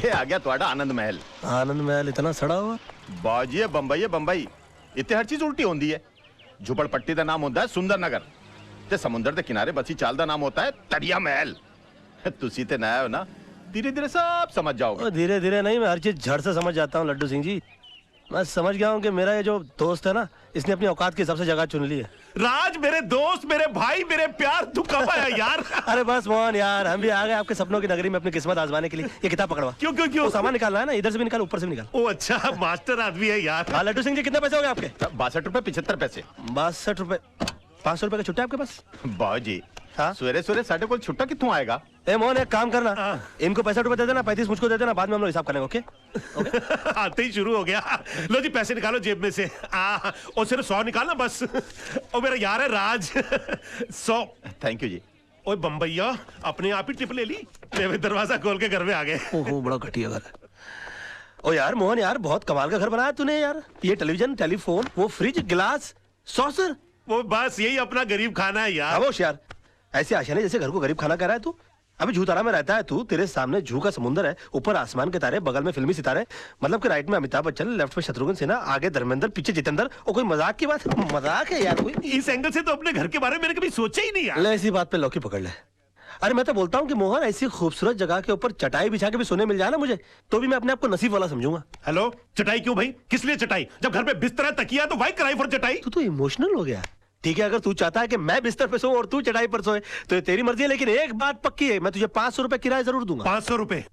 ये आ गया ਤੁਹਾਡਾ आनंद महल। आनंद महल इतना सड़ा हुआ? बाजी है बंबई बंबई। इतने हर चीज उल्टी होती है। झुपड़पट्टी का नाम होता है सुंदर नगर ते समुंदर के किनारे बसी चाल का नाम होता है तरिया महल। तुसी ते नया हो ना, धीरे धीरे सब समझ जाओगे। धीरे धीरे नहीं, मैं हर चीज झड़ से समझ जाता हूँ लड्डू सिंह जी। मैं समझ गया हूँ कि मेरा ये जो दोस्त है ना, इसने अपनी औकात के हिसाब से जगह चुन ली है। राज मेरे दोस्त, मेरे भाई, मेरे प्यार, तू कब आया यार? अरे बस मोहन यार, हम भी आ गए आपके सपनों की नगरी में अपनी किस्मत आजमाने के लिए। ये किताब पकड़वा। क्यों क्यों क्यों? सामान निकालना है ना, इधर से भी निकाल, ऊपर से भी निकाल। ओ अच्छा, मास्टर आदमी है यार। हाँ लड्डू सिंह जी, कितने पैसे हो गए आपके? 62 रुपए 75 पैसे। 62 रुपए। 500 रुपए का छुट्टा आपके पास? बाजी हाँ? सवेरे सवेरे साढ़े को छुट्टा कितों आएगा? ए मोहन एक काम करना, इनको 65 रुपए दे देना, 35 मुझको दे देना, बाद में हम लोग हिसाब करेंगे। ओके? आते ही शुरू हो गया। लो जी पैसे निकालो जेब में से। और सिर्फ 100 निकालना बस। और मेरा यार है राज। 100। थैंक यू जी। ओए बम्बैया, अपने आप ही टिप ले ली। मैं दरवाजा खोल के घर में आ गए। ओहो, बड़ा घटिया घर है। ओ यार मोहन यार, बहुत कमाल का घर बनाया तूने यार। ये टेलीविजन, टेलीफोन, वो फ्रिज, गिलास, सॉसर। वो बस यही अपना गरीब खाना है यार। खामोश यार, ऐसे आशाने जैसे घर को गरीब खाना कह रहा है तू। अभी झूतारा में रहता है तू, तेरे सामने झू का समुंदर है, ऊपर आसमान के तारे, बगल में फिल्मी सितारे। मतलब कि राइट में अमिताभ बच्चन, लेफ्ट में शत्रुघ्न सिन्हा, आगे धर्मेंद्र, पीछे जितेंद्र। और कोई मजाक की बात है? मजाक है यार कोई? इस एंगल से तो अपने घर के बारे में मैंने कभी सोचा ही नहीं यार। ले इसी बात पे लौकी पकड़ ले। अरे मैं तो बोलता हूँ कि मोहन, ऐसी खूबसूरत जगह के ऊपर चटाई बिछा के भी सोने मिल जाए ना मुझे, तो भी मैं अपने आप को नसीब वाला समझूंगा। हेलो, चटाई क्यों भाई? किस लिए चटाई? जब घर पे बिस्तर है, तकिया, तो भाई किराए पर चटाई। तू तो इमोशनल हो गया। ठीक है, अगर तू चाहता है कि मैं बिस्तर पे सोऊं और तू चटाई पर सोए तो ये तेरी मर्जी है, लेकिन एक बात पक्की है, मैं तुझे 500 रुपए किराया जरूर दूंगा। 500 रुपए?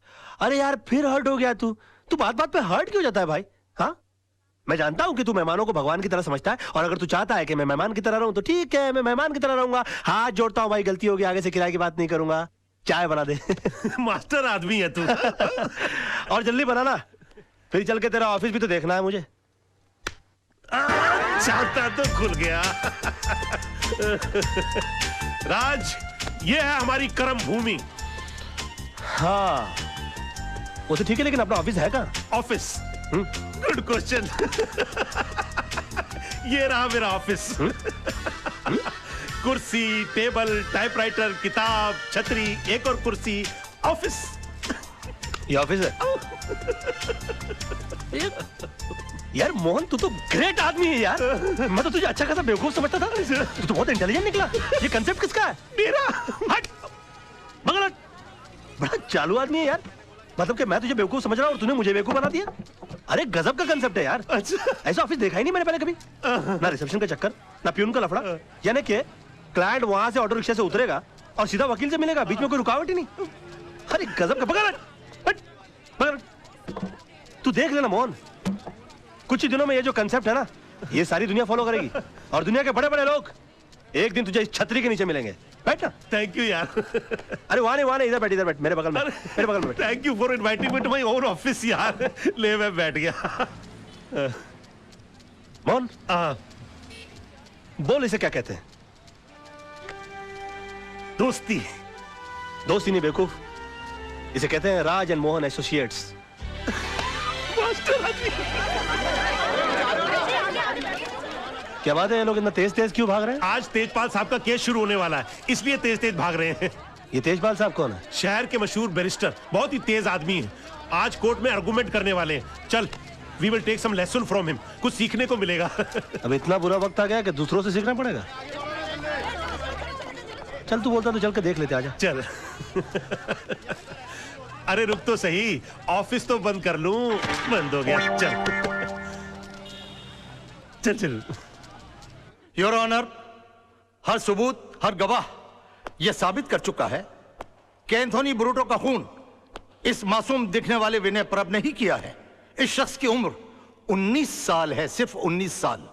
अरे यार फिर हर्ट हो गया तू। तू बात बात पे हर्ट क्यों जाता है भाई? हाँ, मैं जानता हूं कि तू मेहमानों को भगवान की तरह समझता है, और अगर तू चाहता है कि मैं मेहमान की तरह रहूं तो ठीक है, मैं मेहमान की तरह रहूंगा। हाथ जोड़ता हूं भाई, गलती होगी, आगे से किराए की बात नहीं करूंगा। चाय बना दे। मास्टर आदमी है तू। और जल्दी बनाना, फिर चल के तेरा ऑफिस भी तो देखना है मुझे। चाहता तो खुल गया। राज, ये है हमारी कर्म भूमि। हाँ वो तो ठीक है, लेकिन अपना ऑफिस है कहाँ? ऑफिस? Good question. ये रहा मेरा ऑफिस। कुर्सी, टेबल, टाइपराइटर, किताब, छतरी, एक और कुर्सी, ऑफिस। ये ऑफिस है? यार मोहन, तू तो ग्रेट आदमी है यार। मैं तो तुझे अच्छा खासा बेवकूफ समझता था, तू तो बहुत इंटेलिजेंट निकला। ये कंसेप्ट किसका है? मेरा। हट, बगल हट। बड़ा चालू आदमी है यार। मतलब कि मैं तुझे बेवकूफ समझ रहा हूँ और तूने मुझे बेवकूफ बना दिया। अरे गजब का कंसेप्ट है यार। अच्छा, ऐसा ऑफिस देखा ही नहीं मैंने पहले कभी। ना रिसेप्शन का चक्कर, ना प्यून का लफड़ा। यानी कि क्लाइंट वहां से ऑटो रिक्शा से उतरेगा और सीधा वकील से मिलेगा, बीच में कोई रुकावट ही नहीं। अरे गजब का। बगल हट, हट, बगल हट। तू देख लेना मोहन, कुछ ही दिनों में ये जो कंसेप्ट है ना, ये सारी दुनिया फॉलो करेगी, और दुनिया के बड़े बड़े लोग एक दिन तुझे इस छतरी के नीचे मिलेंगे। बैठ ना। थैंक यू यार। अरे वहां नहीं, इधर बैठ, मेरे बगल में, मेरे बगल में। Thank you for inviting me to my own office यार। ले मैं बैठ गया। मोहन, बोल इसे क्या कहते हैं? दोस्ती। दोस्ती नहीं बेवकूफ, इसे कहते हैं राज एंड मोहन एसोसिएट्स। क्या बात है, ये लोग इतना तेज तेज क्यों भाग रहे हैं? आज तेजपाल साहब का केस शुरू होने वाला है, इसलिए तेज तेज भाग रहे हैं। ये तेजपाल साहब कौन है? शहर के मशहूर बैरिस्टर, बहुत ही तेज आदमी है। आज कोर्ट में आर्गुमेंट करने वाले हैं। चल, we will take some lesson from him, कुछ सीखने को मिलेगा। अब इतना बुरा वक्त आ गया कि दूसरों से सीखना पड़ेगा। चल तू बोलता तो चल के देख लेते, आजा। चल। अरे रुक तो सही, ऑफिस तो बंद कर लूं। बंद हो गया। चल चल चल। योर ऑनर, हर सबूत, हर गवाह यह साबित कर चुका है कि एंथोनी ब्रूटो का खून इस मासूम दिखने वाले विनय परब ने ही किया है। इस शख्स की उम्र 19 साल है, सिर्फ 19 साल।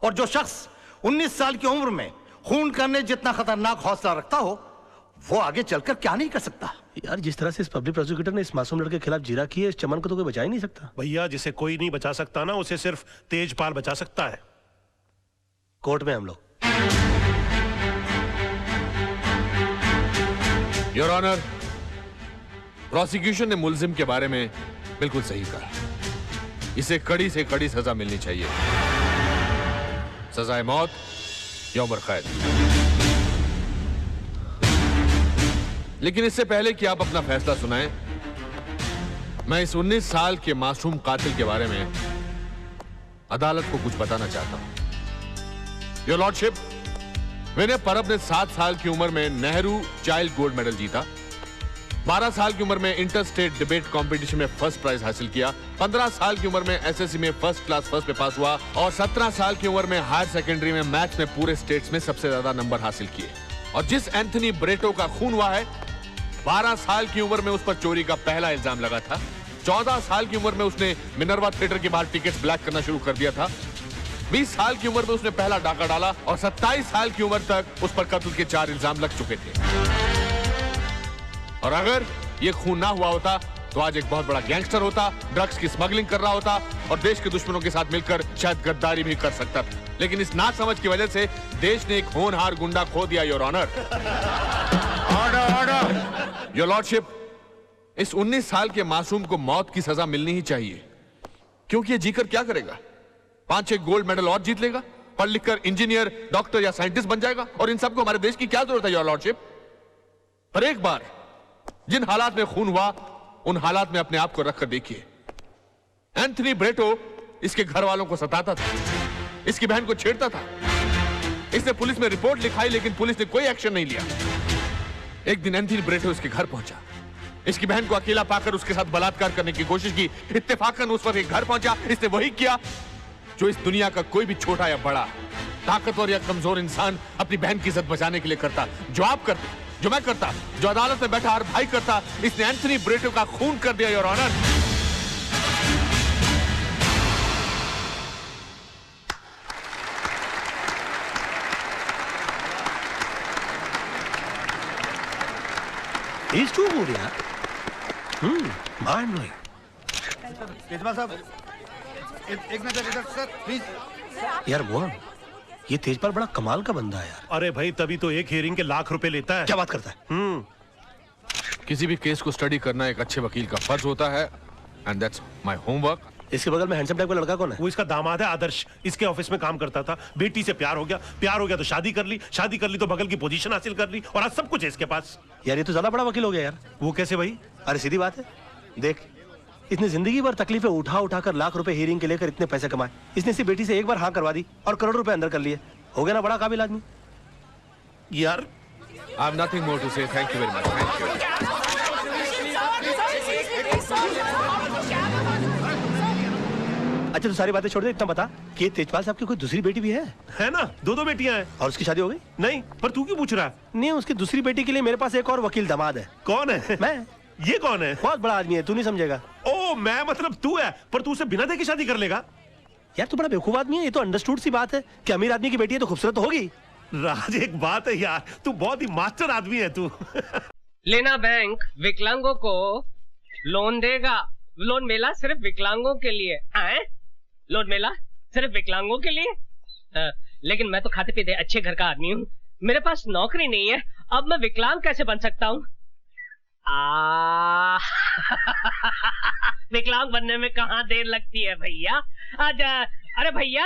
और जो शख्स 19 साल की उम्र में खून करने जितना खतरनाक हौसला रखता हो, वो आगे चलकर क्या नहीं कर सकता। यार जिस तरह से इस पब्लिक प्रोसिक्यूटर ने इस मासूम लड़के के खिलाफ जीरा की है, इस चमन को तो कोई बचा ही नहीं सकता। भैया, जिसे कोई नहीं बचा सकता ना, उसे सिर्फ तेजपाल बचा सकता है। कोर्ट में हम लोग। योर ऑनर, प्रोसिक्यूशन ने मुल्जिम के बारे में बिल्कुल सही कहा। इसे कड़ी से कड़ी सजा मिलनी चाहिए, सजाए मौत या उम्र कैद। लेकिन इससे पहले कि आप अपना फैसला सुनाएं, मैं इस 19 साल के मासूम कातिल के बारे में अदालत को कुछ बताना चाहता हूं। योर लॉर्डशिप, विनय परब ने 7 साल की उम्र में नेहरू चाइल्ड गोल्ड मेडल जीता, 12 साल की उम्र में इंटर स्टेट डिबेट कंपटीशन में फर्स्ट प्राइज हासिल किया, 15 साल की उम्र में एसएससी में फर्स्ट क्लास फर्स्ट पे पास हुआ और 17 साल की उम्र में हायर सेकेंडरी में मैथ्स में पूरे स्टेट्स में सबसे ज्यादा नंबर हासिल किए। और जिस एंथनी ब्रेटो का खून हुआ है, 12 साल की उम्र में उस पर चोरी का पहला इल्जाम लगा था, 14 साल की उम्र में उसने मिनर्वा थिएटर के बाहर टिकट्स ब्लैक करना शुरू कर दिया था, 20 साल की उम्र में उसने पहला डाका डाला और 27 साल की उम्र तक उस पर कत्ल के 4 इल्जाम लग चुके थे। और अगर ये खून ना हुआ होता तो आज एक बहुत बड़ा गैंगस्टर होता, ड्रग्स की स्मगलिंग कर रहा होता और देश के दुश्मनों के साथ मिलकर शायद गद्दारी भी कर सकता था। लेकिन इस नासमझ की वजह से देश ने एक होनहार गुंडा खो दिया। Your honour, order order. Your lordship, इस 19 साल के मासूम को मौत की सजा मिलनी ही चाहिए, क्योंकि ये जीकर क्या करेगा? 5-6 गोल्ड मेडल और जीत लेगा, पढ़ लिखकर इंजीनियर, डॉक्टर या साइंटिस्ट बन जाएगा और इन सबको हमारे देश की क्या जरूरत है? योर लॉर्डशिप, पर एक बार जिन हालात में खून हुआ उन हालात में अपने आप को रखकर देखिए। एंथनी ब्रेटो इसके घर वालों को सताता था, इसकी बहन को छेड़ता था, इसने पुलिस में रिपोर्ट लिखाई लेकिन पुलिस ने कोई एक्शन नहीं लिया। एक दिन एंथनी ब्रेटो इसके घर पहुंचा, इसकी बहन को अकेला पाकर उसके साथ बलात्कार करने की कोशिश की। इत्तेफाकन उस वक्त घर पहुंचा, इसने वही किया जो इस दुनिया का कोई भी छोटा या बड़ा, ताकतवर या कमजोर इंसान अपनी बहन की इज्जत बचाने के लिए करता। जो आप करते, जो मैं करता, जो अदालत में बैठा हर भाई करता, इसने एंथनी ब्रेटो का खून कर दिया। Your honour, He's too good, यार। mind blowing। केजरीवाल साहब, एक नजर इधर सर प्लीज। यार मोहन, ये तेजपाल बड़ा कमाल का बंदा है यार। अरे भाई, तभी तो एक हियरिंग के लाख रुपए लेता है। क्या बात करता है? किसी भी केस को स्टडी करना एक अच्छे वकील का फर्ज होता है, एंड दैट्स माय होमवर्क। इसके बगल में हैंडसम टाइप का लड़का कौन है? वो इसका दामाद है आदर्श, इसके ऑफिस में काम करता था, बेटी से प्यार हो गया तो शादी कर ली, शादी कर ली तो बगल की पोजीशन हासिल कर ली और आज सब कुछ है इसके पास। यार ये तो ज्यादा बड़ा वकील हो गया यार। वो कैसे भाई? अरे सीधी बात है, देख, इसने जिंदगी भर तकलीफें उठा उठा कर लाख रुपए हियरिंग के लेकर इतने पैसे कमाए। इसने इसी बेटी से एक बार हाँ करवा दी और करोड़ रुपए अंदर कर लिए। हो गया ना बड़ा काबिल आदमी यार। I have nothing more to say, thank you very much, thank you. अच्छा तो सारी बातें छोड़ दे, इतना बता कि तेजपाल साहब की कोई दूसरी बेटी भी है ना, 2 बेटियां हैं। और उसकी शादी हो गई? नहीं, पर तू क्यों पूछ रहा है? नहीं, उसकी दूसरी बेटी के लिए मेरे पास एक और वकील दामाद है। कौन है? मैं। ये कौन है? बहुत बड़ा आदमी है, तू नहीं समझेगा। ओ, मैं मतलब तू है, पर तू उसे बिना देखे शादी कर लेगा? यार तू बड़ा बेवकूफ आदमी है, ये तो अंडरस्टूड सी बात है कि अमीर आदमी की बेटी है तो खूबसूरत तो होगी। राज, एक बात है यार, तू बहुत ही मास्टर आदमी है तू। लेना बैंक विकलांगों को लोन देगा। लोन मेला सिर्फ विकलांगों के लिए। आए? लोन मेला सिर्फ विकलांगों के लिए? लेकिन मैं तो खाते पीते अच्छे घर का आदमी हूँ, मेरे पास नौकरी नहीं है, अब मैं विकलांग कैसे बन सकता हूँ? विकलांग बनने में कहाँ देर लगती है भैया। अरे भैया,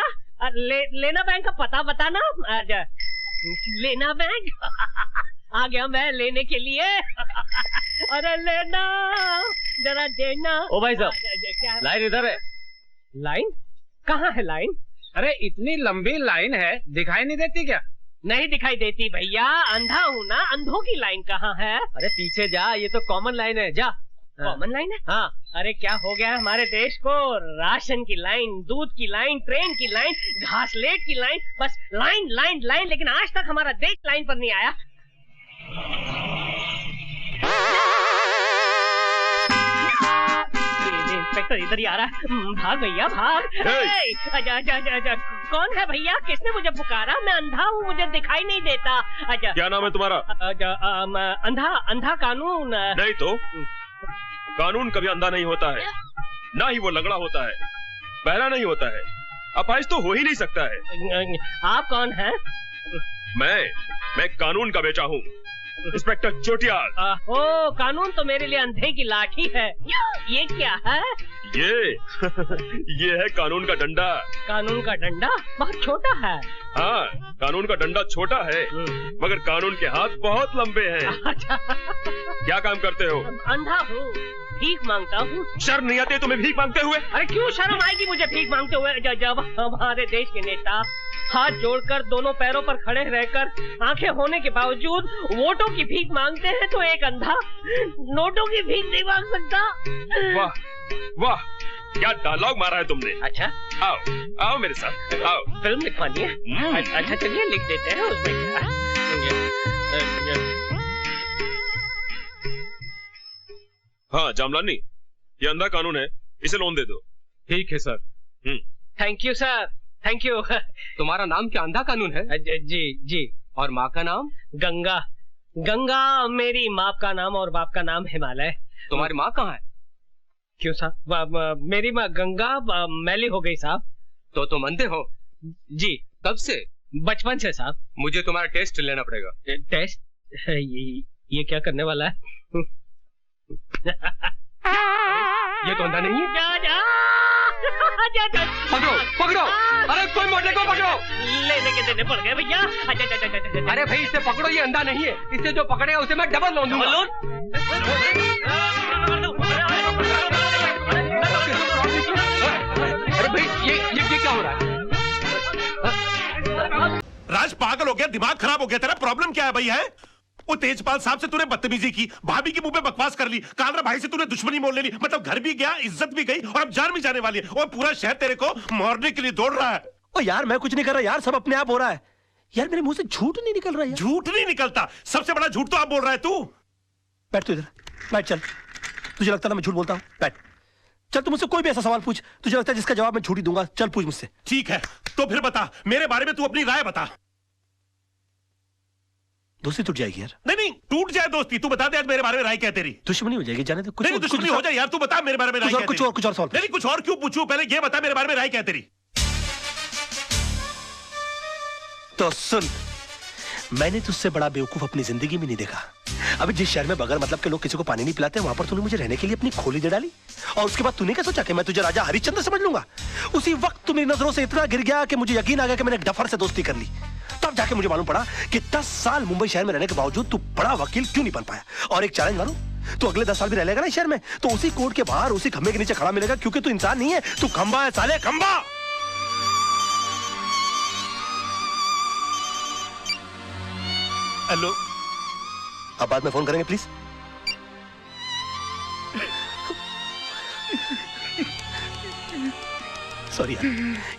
लेना बैंक का पता बताना। लेना बैंक आ गया मैं लेने के लिए। अरे लेना, जरा देना। ओ भाई साहब, लाइन इधर है। लाइन? कहाँ है लाइन? अरे इतनी लंबी लाइन है, दिखाई नहीं देती क्या? नहीं दिखाई देती भैया, अंधा हूँ ना, अंधों की लाइन कहाँ है? अरे पीछे जा, ये तो कॉमन लाइन है, जा। कॉमन लाइन है? हाँ। अरे क्या हो गया हमारे देश को? राशन की लाइन, दूध की लाइन, ट्रेन की लाइन, घासलेट की लाइन, बस लाइन लाइन लाइन, लेकिन आज तक हमारा देश लाइन पर नहीं आया। इंस्पेक्टर इधर ही आ रहा है, भाग भैया भाग। आजा, कौन है भैया? किसने मुझे पुकारा? मैं अंधा हूँ, मुझे दिखाई नहीं देता। क्या नाम है तुम्हारा? अंधा कानून। नहीं तो कानून कभी अंधा नहीं होता है, ना ही वो लंगड़ा होता है, बहरा नहीं होता है, अपाहिज तो हो ही नहीं सकता है। आप कौन हैं? मैं कानून का बेटा हूँ, इंस्पेक्टर चोटियाल। ओ, कानून तो मेरे लिए अंधे की लाठी है। ये क्या है? ये है कानून का डंडा। कानून का डंडा बहुत छोटा है। हाँ, कानून का डंडा छोटा है मगर कानून के हाथ बहुत लंबे हैं। अच्छा। क्या काम करते हो? अंधा हूँ, भीख मांगता हूँ। शर्म नहीं आती तुम्हें भीख मांगते हुए? अरे क्यों शर्म आएगी मुझे भीख मांगते हुए? जब हमारे देश के नेता हाथ जोड़कर दोनों पैरों पर खड़े रहकर आंखें होने के बावजूद वोटों की भीख मांगते हैं, तो एक अंधा नोटों की भीख नहीं मांग सकता। वाह वाह, क्या डायलॉग मारा है तुमने। अच्छा, आओ आओ मेरे साथ आओ। फिल्म लिखवानी है? अच्छा चलिए लिख देते हैं, उसमें क्या। हाँ जामलानी, ये अंधा कानून है, इसे लोन दे दो। ठीक है sir. Thank you sir, thank you. तुम्हारा नाम क्या अंधा कानून है? जी जी। और माँ का नाम? गंगा। गंगा मेरी माँ का नाम और बाप का नाम हिमालय। तुम्हारी माँ कहाँ है? क्यों साहब? मेरी माँ गंगा मैली हो गई साहब। तो तुम अंधे हो? जी। कब से? बचपन से साहब। मुझे तुम्हारा टेस्ट लेना पड़ेगा। टेस्ट? ये क्या करने वाला है? ये तो अंधा नहीं है। पकड़ो पकड़ो, अरे कोई मोटे को पकड़ो। लेने के देने पड़ गए भैया। अरे भाई इसे पकड़ो, ये अंधा नहीं है। इसे जो पकड़ेगा उसे मैं डबल लोन दूंगा। अरे भाई ये क्या हो रहा है? राज पागल हो गया, दिमाग खराब हो गया तेरा? प्रॉब्लम क्या है भाई? है वो तेजपाल साहब से तूने बदतमीजी की, भाभी के मुंह पे बकवास कर ली, कालरा भाई से तूने दुश्मनी मोल ले ली, मतलब घर भी गया, इज्जत भी गई और अब जान भी जाने वाली है। और पूरा शहर तेरे को मारने के लिए दौड़ रहा है। ओ यार मैं कुछ नहीं कर रहा यार, सब अपने आप हो रहा है यार। मेरे मुंह से झूठ नहीं निकल रहा है। झूठ नहीं निकलता, सबसे बड़ा झूठ तो आप बोल रहा है तू। बैठ तू इधर, बैठ। चल, तुझे लगता है मैं झूठ बोलता हूँ? बैठ। चल तू मुझसे कोई भी ऐसा सवाल पूछ, तुझे लगता है जिसका जवाब मैं झूठ ही दूंगा। चल पूछ मुझसे। ठीक है, तो फिर बता, मेरे बारे में तू अपनी राय बता। दोस्ती टूट जाएगी यार। नहीं टूट जाए दोस्ती, तू बता दे आज मेरे बारे में राय क्या तेरी? दुश्मनी हो जाएगी, जाने दे। कुछ नहीं दुश्मनी हो जाए यार, तू बता मेरे बारे में राय क्या तेरी? कुछ और सवाल। नहीं कुछ और क्यों पूछूं, पहले ये बता मेरे बारे में राय क्या तेरी? तो सुन, मैंने तुझसे बड़ा बेवकूफ अपनी जिंदगी में नहीं देखा। अभी जिस शहर में बगैर मतलब के लोग किसी को पानी नहीं पिलाते, वहां पर तूने मुझे रहने के लिए अपनी खोली दे डाली। और उसके बाद तूने क्या सोचा कि मैं तुझे राजा हरिश्चंद्र समझ लूंगा? उसी वक्त तू मेरी नजरों से इतना गिर गया कि मुझे यकीन आ गया कि मैंने डफर से दोस्ती कर ली। तब जाके मुझे मालूम पड़ा कि 10 साल मुंबई शहर में रहने के बावजूद तू बड़ा वकील क्यों नहीं बन पाया। और एक चैलेंज मारूं, तू अगले 10 साल भी रह लेगा ना शहर में, तो उसी कोर्ट के बाहर उसी खंबे के नीचे खड़ा मिलेगा, क्योंकि तू इंसान नहीं है, तू खंबा है साले, खंबा। हेलो, अब बाद में फोन करेंगे प्लीज। सॉरी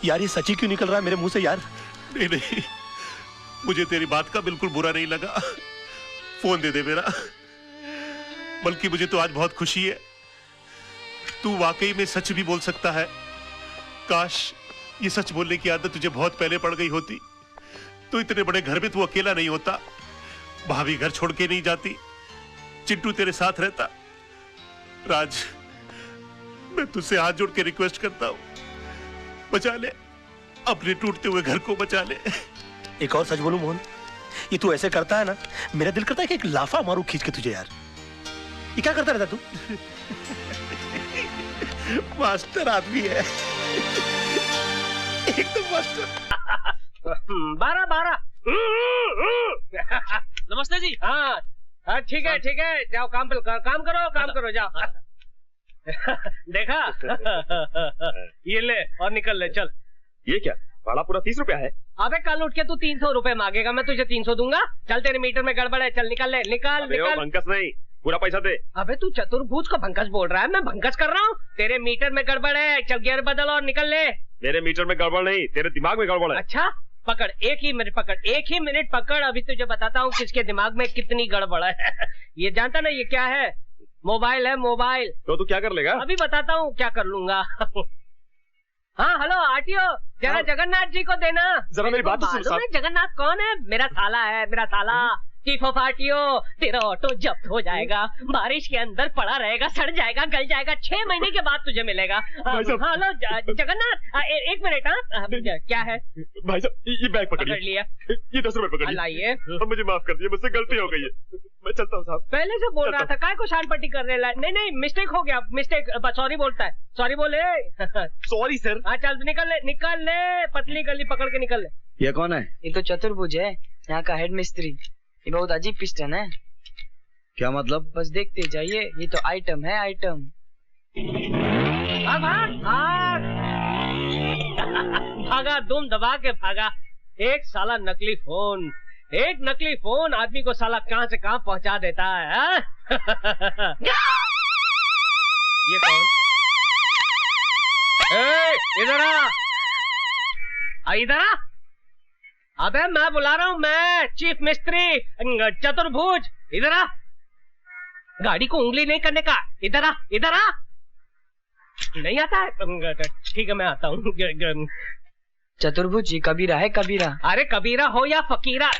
यार, ये सच्ची क्यों निकल रहा है मेरे मुंह से यार? नहीं मुझे तेरी बात का बिल्कुल बुरा नहीं लगा, फोन दे दे मेरा। बल्कि मुझे तो आज बहुत खुशी है, तू वाकई में सच भी बोल सकता है। काश ये सच बोलने की आदत तुझे बहुत पहले पड़ गई होती, तो इतने बड़े घर में तू अकेला नहीं होता, भाभी घर छोड़ के नहीं जाती, चिंटू तेरे साथ रहता। राज, मैं तुझसे हाथ जोड़ के रिक्वेस्ट करता हूं, बचा ले, अपने टूटते हुए घर को बचा ले। एक और सच बोलूं मोहन, ये तू ऐसे करता है ना, मेरा दिल करता है कि एक लाफा मारूं खींच के तुझे यार। ये क्या करता रहता तू? मास्टर आदमी है, एकदम मास्टर। 12 नमस्ते जी। हाँ ठीक है, जाओ काम करो जाओ। देखा? ये ले और निकल ले, चल। ये क्या, भाड़ा पूरा 30 रुपया है? अबे कल उठ के तू 300 रुपए मांगेगा, मैं तुझे 300 दूंगा। चल, तेरे मीटर में गड़बड़ है, चल निकल ले, निकल। भंकस नहीं, पूरा पैसा दे। अबे तू चतुर्भुज को भंकस बोल रहा है, मैं भंकस कर रहा हूँ? तेरे मीटर में गड़बड़ है, चल गियर बदल और निकल ले। मेरे मीटर में गड़बड़ नहीं, तेरे दिमाग में गड़बड़ है। अच्छा पकड़, एक ही मिनट पकड़, अभी तुझे बताता हूँ किसके दिमाग में कितनी गड़बड़ है। ये जानता ना ये क्या है? मोबाइल है, मोबाइल। तो तू क्या कर लेगा? अभी बताता हूँ क्या कर लूंगा। हाँ हेलो आरटीओ, जरा जगन्नाथ जी को देना। जरा मेरी बात तो सुन साहब। जगन्नाथ कौन है? मेरा साला है, मेरा साला। चीफ ऑफ आरटीओ, तेरा ऑटो जब्त हो जाएगा, बारिश के अंदर पड़ा रहेगा, सड़ जाएगा, गल जाएगा, 6 महीने के बाद तुझे मिलेगा। हेलो जगन्नाथ, एक मिनट। हाँ क्या है भाई साहब, ये बैग पकड़िए। पकड़ लिया। ये 10 रुपए पकड़िए। लाइए। अब मुझे माफ कर दिए, मुझसे गलती हो गई है। मैं चलता हूँ साहब। पहले से बोल रहा था, काय को शान पट्टी कर रहे? नहीं मिस्टेक हो गया, मिस्टेक। सॉरी बोलता है, सॉरी बोले। Sorry sir. हाँ चल निकल ले, पतली गली पकड़ के निकल ले। ये कौन है? ये तो चतुर्भुज है, यहाँ का हेड मिस्त्री। ये बहुत अजीब पिस्टन है। क्या मतलब? बस देखते जाइए, ये तो आइटम है, आइटम। भागा, दुम दबा के भागा। एक साला नकली फोन, एक नकली फोन आदमी को साला कहां से कहां पहुंचा देता है। ये कौन? इधर आ, इधर आ। अबे मैं बुला रहा हूँ, मैं चीफ मिस्त्री चतुर्भुज। इधर आ, गाड़ी को उंगली नहीं करने का। इधर आ, इधर आ। नहीं आता है? ठीक है मैं आता हूँ। चतुर्भुज जी कबीरा है, कबीरा। अरे कबीरा हो या फकीरा,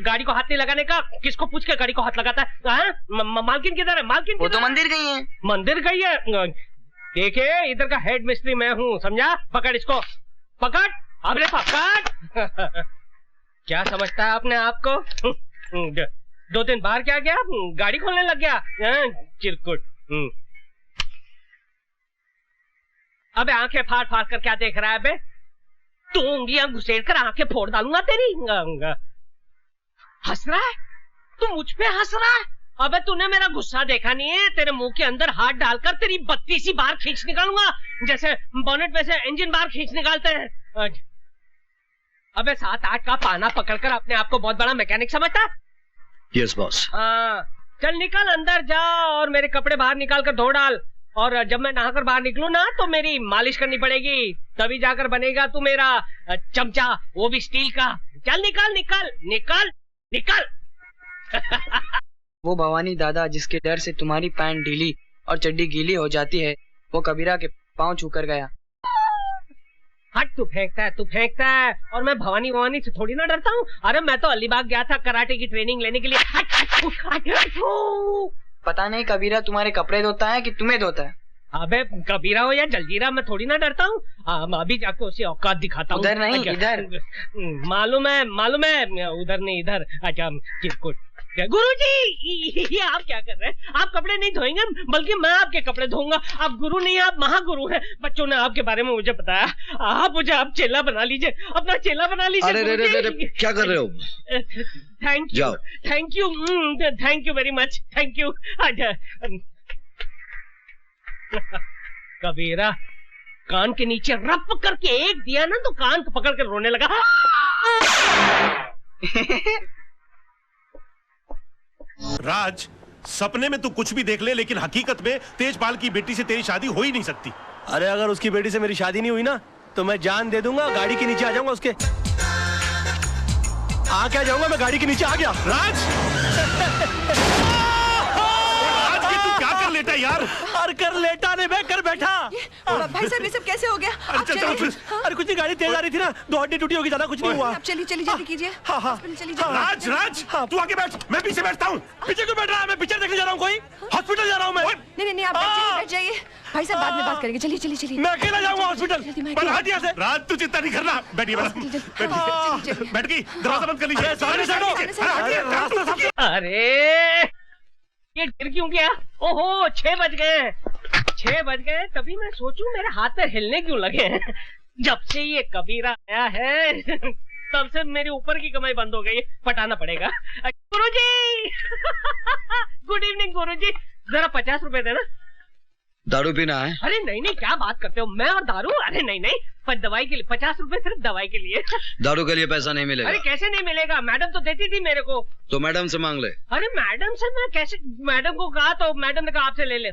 गाड़ी को हाथ नहीं लगाने का। किसको पूछ के गाड़ी को हाथ लगाता है? मालकिन किधर है? मालकिन वो तो मंदिर गई है। मंदिर गई है? देखिए इधर का हेड मिस्त्री मैं हूँ, समझा? पकड़ इसको, पकड़। अबे पकड़। क्या समझता है अपने आप को? 2 दिन बाहर क्या गया, गाड़ी खोलने लग गया चिरकुट। अबे आंखें फाड़ फाड़ कर क्या देख रहा है बे? तू उंगलियां घुसेड़ कर आंखें फोड़ डालूंगा तेरी। हंस रहा है तू, मुझ पे हंस रहा है? अबे तूने मेरा गुस्सा देखा नहीं है? तेरे मुंह के अंदर हाथ डालकर तेरी 32 बार खींच निकालूंगा, जैसे बोनेट में से इंजन बार खींच निकालते हैं। अबे 7-8 का पाना पकड़कर अपने आप को बहुत बड़ा मैकेनिक समझता है? Yes boss. हाँ चल निकल, अंदर जा और मेरे कपड़े बाहर निकाल कर धो डाल। और जब मैं नहाकर बाहर निकलूं ना तो मेरी मालिश करनी पड़ेगी, तभी जाकर बनेगा तू मेरा चमचा, वो भी स्टील का। चल निकल निकल निकल निकल। वो भवानी दादा जिसके डर से तुम्हारी पैंट ढीली और चड्डी गीली हो जाती है, वो कबीरा के पांव छूकर गया। हट, तू फेंकता है और मैं भवानी से थोड़ी ना डरता हूँ। अरे मैं तो अलीबाग गया था कराटे की ट्रेनिंग लेने के लिए। पता नहीं कबीरा तुम्हारे कपड़े धोता है कि तुम्हें धोता है। अबे कबीरा हो या जलजीरा, मैं थोड़ी ना डरता हूँ। अभी जाके उसे औकात दिखाता हूँ। उधर नहीं, इधर। मालूम है उधर नहीं, इधर। अच्छा चिरकुट। गुरुजी ये आप क्या कर रहे हैं? आप कपड़े नहीं धोएंगे, बल्कि मैं आपके कपड़े धोऊंगा। आप गुरु नहीं, आप महागुरु हैं। बच्चों ने आपके बारे में मुझे बताया। आप मुझे आप चेला बना लीजिए, अपना चेला बना लीजिए। अरे क्या कर रहे हो? Thank you very much, thank you. Kabira कान के नीचे रफ करके एक दिया ना तो कान को पकड़ कर रोने लगा। राज, सपने में तू कुछ भी देख ले, लेकिन हकीकत में तेजपाल की बेटी से तेरी शादी हो ही नहीं सकती। अरे अगर उसकी बेटी से मेरी शादी नहीं हुई ना तो मैं जान दे दूंगा, गाड़ी के नीचे आ जाऊंगा उसके। आ क्या जाऊंगा मैं, गाड़ी के नीचे आ गया। राज ये तू क्या कर लेटा यार? अरे कर लेटा नहीं, मैं कर बैठा। भाई साहब ये सब कैसे हो गया? आप चलिए। अरे कुछ नहीं, गाड़ी तेज आ रही थी ना, 2 हड्डी टूटी होगी, ज्यादा कुछ नहीं हुआ। आप चलिए जल्दी कीजिए। राज तू आगे बैठ, मैं पीछे बैठता हूँ। पीछे क्यों बैठ रहा है? मैं पिक्चर देखने जा रहा हूँ, कोई हॉस्पिटल जा रहा हूँ मैं। नहीं आप बैठ जाइए। भाई साहब बाद में बात करेंगे, चलिए। मैं अकेला जाऊंगा हॉस्पिटल। राज तू चिंता नहीं करना, बैठिए बैठ गई, दरवाजा बंद कर लीजिए। अरे ये गिर क्यों गया? ओहो 6 बज गए। तभी मैं सोचूं मेरे हाथ पैर हिलने क्यों लगे हैं। जब से ये कबीरा आया है तब से मेरे ऊपर की कमाई बंद हो गई, पटाना पड़ेगा। गुरुजी गुड इवनिंग गुरुजी, जरा 50 रुपए देना। दारू पीना है? अरे नहीं क्या बात करते हो, मैं और दारू? अरे नहीं पर दवाई के लिए 50 रुपए, सिर्फ दवाई के लिए। दारू के लिए पैसा नहीं मिलेगा। अरे कैसे नहीं मिलेगा? मैडम तो देती थी मेरे को। तो मैडम से मांग ले। अरे मैडम से मैं कैसे? मैडम को कहा तो मैडम ने कहा आपसे ले ले।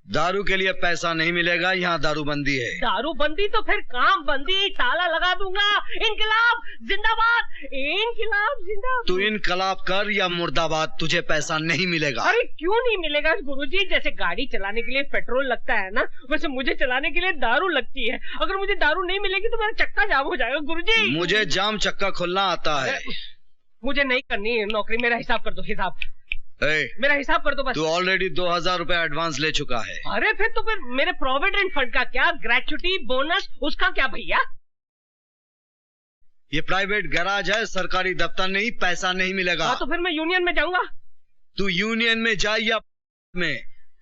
दारू के लिए पैसा नहीं मिलेगा, यहाँ दारू बंदी है। दारू बंदी तो फिर काम बंदी, ताला लगा दूंगा। इनकलाब जिंदाबाद, इनकलाब जिंदाबाद। तू इनकलाब कर या मुर्दाबाद, तुझे पैसा नहीं मिलेगा। अरे क्यों नहीं मिलेगा गुरुजी? जैसे गाड़ी चलाने के लिए पेट्रोल लगता है ना, वैसे मुझे चलाने के लिए दारू लगती है। अगर मुझे दारू नहीं मिलेगी तो मेरा चक्का जाम हो जाएगा गुरुजी। मुझे जाम चक्का खोलना आता है। मुझे नहीं करनी है नौकरी, मेरा हिसाब कर दो, हिसाब मेरा हिसाब कर दो बस। तू ऑलरेडी 2000 रुपए एडवांस ले चुका है। अरे फिर मेरे प्रोविडेंट फंड का क्या, ग्रेच्युटी बोनस उसका क्या भैया? ये प्राइवेट गैराज है, सरकारी दफ्तर नहीं, पैसा नहीं मिलेगा। हाँ तो फिर मैं यूनियन में जाऊंगा। तू यूनियन में जा या में,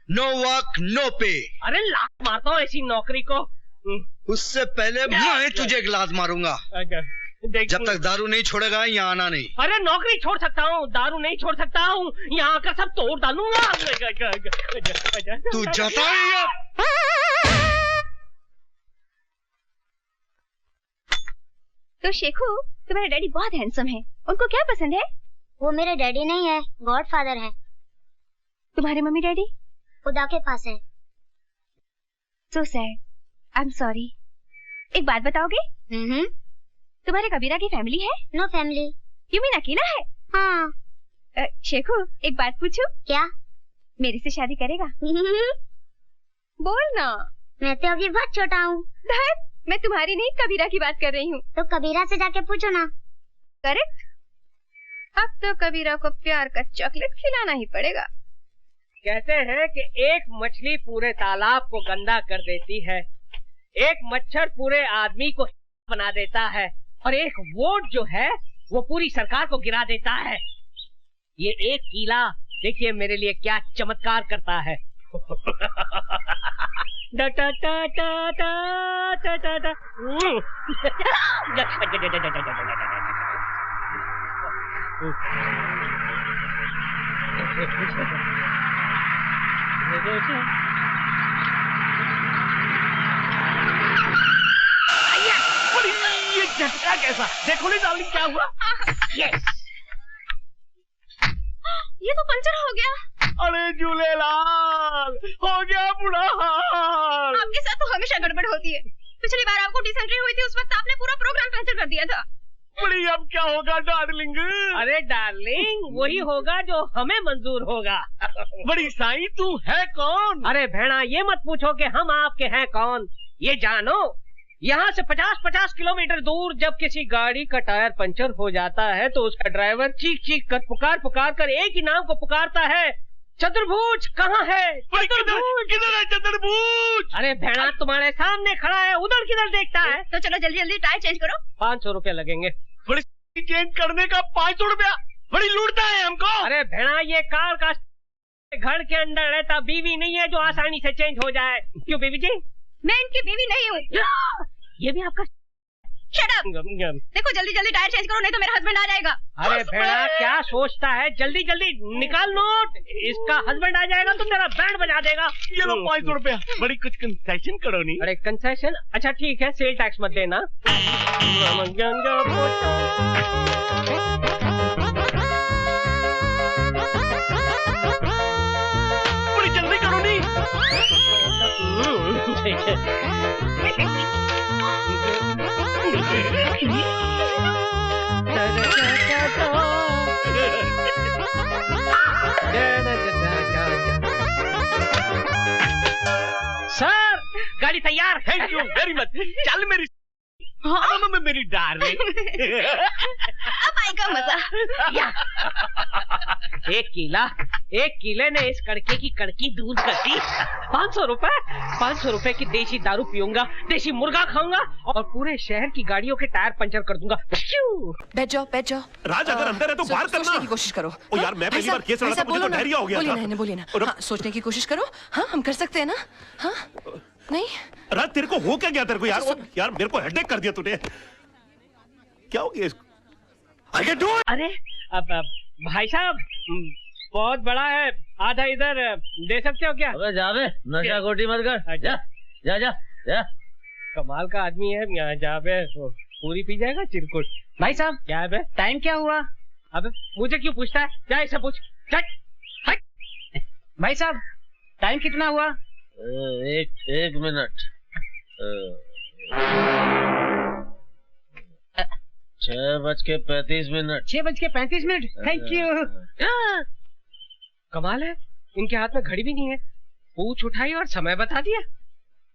नो वर्क नो पे। अरे लात मारता हूँ ऐसी नौकरी को। उससे पहले मैं तुझे एक लात मारूंगा। जब तक दारू नहीं छोड़ेगा यहाँ आना नहीं। अरे नौकरी छोड़ सकता हूँ, दारू नहीं छोड़ सकता हूँ, यहाँ आकर सब तोड़ डालूंगा। तू जाता है? तो शेखू, तुम्हारे डैडी बहुत हैंडसम है, उनको क्या पसंद है? वो मेरे डैडी नहीं है, गॉडफादर है। तुम्हारे मम्मी डैडी खुदा के पास है। So sad, I am sorry. एक बात बताओगे? तुम्हारे कबीरा की फैमिली है? No family. यू मीन अकेला है? हाँ। शेखू, एक बात पूछूं? क्या? मेरे से शादी करेगा? बोल ना। मैं तो अभी बहुत छोटा हूँ। मैं तुम्हारी नहीं, कबीरा की बात कर रही हूँ। तो कबीरा से जाके पूछो ना। करेक्ट। अब तो कबीरा को प्यार का चॉकलेट खिलाना ही पड़ेगा। कहते हैं कि एक मछली पूरे तालाब को गंदा कर देती है, एक मच्छर पूरे आदमी को बना देता है, और एक वोट जो है वो पूरी सरकार को गिरा देता है। ये एक कीला देखिए मेरे लिए क्या चमत्कार करता है। डा टा टा टा टा टा टा टा। ये झटका कैसा, देखो नहीं डार्लिंग क्या हुआ? यस, ये तो पंचर हो गया। अरे झूलेलाल, हो गया बुरा हाल। आपके साथ तो हमेशा गड़बड़ होती है। पिछली बार आपको डिसेंट्री हुई थी, उस वक्त आपने पूरा प्रोग्राम कैंसिल कर दिया था। बड़ी अब क्या होगा डार्लिंग? अरे डार्लिंग वही होगा जो हमें मंजूर होगा। बड़ी साईं तू है कौन? अरे भेड़ा ये मत पूछो कि हम आपके हैं कौन, ये जानो यहाँ से 50-50 किलोमीटर दूर जब किसी गाड़ी का टायर पंचर हो जाता है तो उसका ड्राइवर चीख चीख कर पुकार कर एक ही नाम को पुकारता है, चतुर्भुज कहाँ है? किधर है चतुर्भुज? अरे भेड़ा तुम्हारे सामने खड़ा है, उधर किधर देखता है? तो चलो जल्दी जल्दी टायर चेंज करो। 500 रुपया लगेंगे। बड़ी चेंज करने का 500 रुपया, बड़ी लूटता है हमको। अरे भेड़ा ये कार का घर के अंदर रहता बीवी नहीं है जो आसानी से चेंज हो जाए। क्यों बीवी जी? मैं इनकी बीवी नहीं हूँ। ये भी आपका? Shut up. देखो जल्दी जल्दी टायर चेंज करो नहीं तो मेरा हस्बैंड आ जाएगा। अरे भेड़ा क्या सोचता है, जल्दी जल्दी निकाल नोट, इसका हस्बैंड आ जाएगा तो मेरा बैंड बजा देगा। ये लो 500 रुपया, बड़ी कुछ कंसेशन करो नहीं। अरे कंसेशन? अच्छा ठीक है, सेल टैक्स मत देना। बड़ी जल्दी करो नहीं। सर गाड़ी तैयार। Thank you very much. चल मेरी मेरी डार्लिंग। अब आएगा मजा। एक कीले ने इस कड़के की कड़की दूर कर दी। 500 रुपए की देसी दारू पीऊंगा, देसी मुर्गा खाऊंगा और पूरे शहर की गाड़ियों के टायर पंचर कर दूंगा। बैठ जाओ बैठ जाओ। राज अगर अंदर है तो बाहर करना। सोचने की कोशिश करो। ओ यार मैं पहली बार केस लड़ा था, मुझे तो डायरिया हो गया था। बोलिए ना। हाँ, सोचने की कोशिश करो। हाँ हम कर सकते हैं ना। हाँ नहीं राज तेरे को हो क्या गया तेरे को यार? यार मेरे को हेडेक कर दिया तूने। क्या हो गया इसको? अरे अब भाई साहब बहुत बड़ा है, आधा इधर दे सकते हो क्या? अबे जा बे, नशा खोटी मत कर। जा जा जा जा। कमाल का आदमी है, यहाँ जा बे पूरी पी जाएगा चिरकुट। भाई साहब क्या है बे? टाइम क्या हुआ? अबे मुझे क्यों पूछता है, क्या ऐसा पूछ। भाई साहब टाइम कितना हुआ? एक मिनट। 6:35। 6:35। Thank you. कमाल है, इनके हाथ में घड़ी भी नहीं है, पूछ उठाई और समय बता दिया।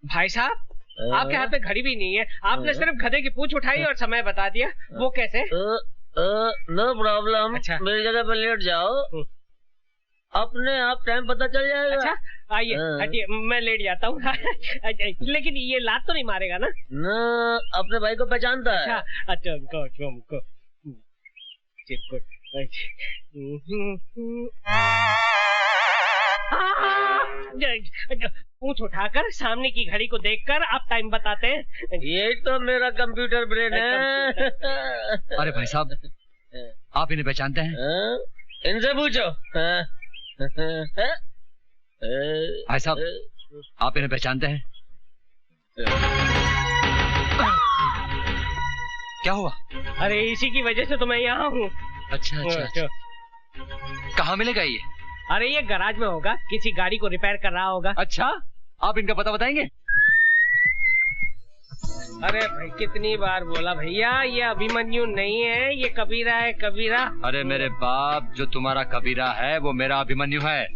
भाई साहब आपके हाथ में घड़ी भी नहीं है, आपने सिर्फ गधे की पूछ उठाई और समय बता दिया। वो कैसे? No problem. अच्छा। मेरी जगह पर लेट जाओ, अपने आप टाइम पता चल जाएगा। अच्छा आइए हटिए, मैं लेट जाता हूँ। लेकिन ये लात तो नहीं मारेगा ना? ना, अपने भाई को पहचानता है। अच्छा हमको पूछ उठाकर सामने की घड़ी को देखकर आप टाइम बताते हैं। ये तो मेरा कंप्यूटर ब्रेन है। अरे भाई साहब, आप इन्हें पहचानते हैं? इनसे पूछो। भाई साहब, आप इन्हें पहचानते हैं? क्या हुआ? अरे इसी की वजह से तो मैं यहाँ हूँ। अच्छा अच्छा। कहाँ मिलेगा ये? अरे ये गैराज में होगा, किसी गाड़ी को रिपेयर कर रहा होगा। अच्छा, आप इनका पता बताएंगे? अरे भाई कितनी बार बोला भैया, ये अभिमन्यु नहीं है, ये कबीरा है, कबीरा। अरे मेरे बाप, जो तुम्हारा कबीरा है वो मेरा अभिमन्यु है।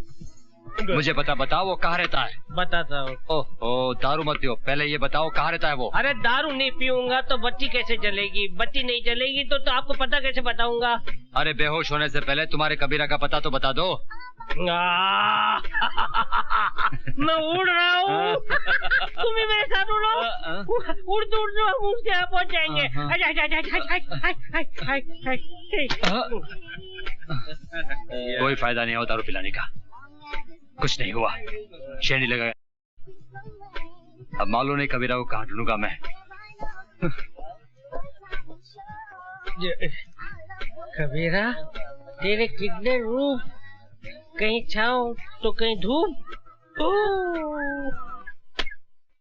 मुझे बताओ वो कहाँ रहता है? बताता हूँ। ओह, दारू मत पियो, पहले ये बताओ कहाँ रहता है वो? अरे दारू नहीं पीऊंगा तो बत्ती कैसे जलेगी? बत्ती नहीं जलेगी तो आपको पता कैसे बताऊंगा? अरे बेहोश होने से पहले तुम्हारे कबीरा का पता तो बता दो। मैं उड़ रहा हूँ, तुम भी मेरे साथ उड़ो। उड़ते हम उसके यहाँ पहुँच जाएंगे। कोई फायदा नहीं हो दारू पिलाने का, कुछ नहीं हुआ, शेर नहीं लगा। अब मालूम नहीं कबीरा को कहाँ ढूंढूंगा मैं। कबीरा, तेरे कितने रूप, कहीं छाँव तो कहीं धूप।